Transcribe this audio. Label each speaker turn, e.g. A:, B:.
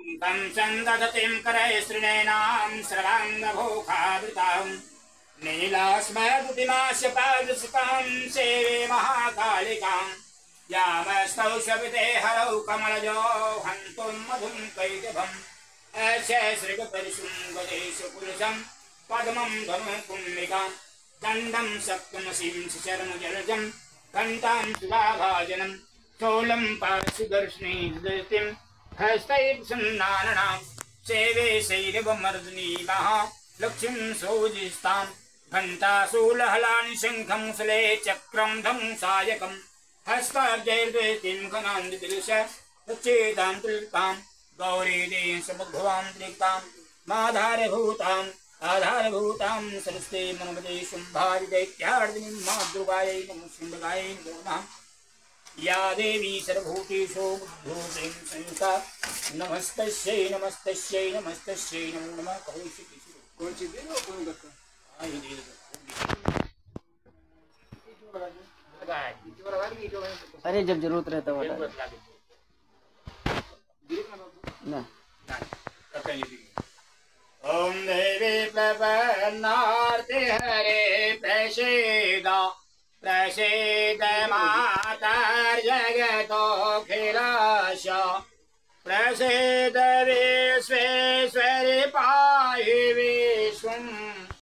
A: तं संदधतिं करैः श्रीणेनां सर्वाङ्गभूखावृतां नीलास्मद्युतिमास्य पादसतां सेवे महाकालिकां यामस्तौ शविते हरौ कमलजो हन्तुं मधुं कैटभम् अस्य श्रीगपरिशृङ्गदेशु पुरुषं पद्मं धनुकुम्भिकां दण्डं सप्तमसीं शरणजलजं घण्टां सुधाभाजनं शूलं पार्श्वदर्शिनीं हस्तैर्सन्नाननां सेवे शैरवमर्दिनी महालक्ष्मीं सोजिस्तां घण्टाशूलहलानि शङ्खं मुसले चक्रं धनुषायकं हस्ताब्जैर्द्वैतीं घनान्दिदिश सच्चेतां तुलितां गौरीदेवीं समुद्भवां त्रिक्तां माधारभूताम् आधारभूतां सरस्ते मनमते शुम्भारि दैत्यार्दिनीं मातृगायै नमः शुम्भगायै नमः या देवी सर्वभूतेषु बुद्धिं संयुक्ता नमस्तस्यै नमस्तस्यै नमस्तस्यै नमो नमः। कौन सी दे लो कौन रखा हां ये दे दो।
B: अरे जब जरूरत रहता है ना।
A: ओम देवी प्रपन्नार्ति हरे प्रसीदा प्रसीद मातर्जगतोऽखिलाश प्रसीद विश्वेश्वरि पाहि विश्वम्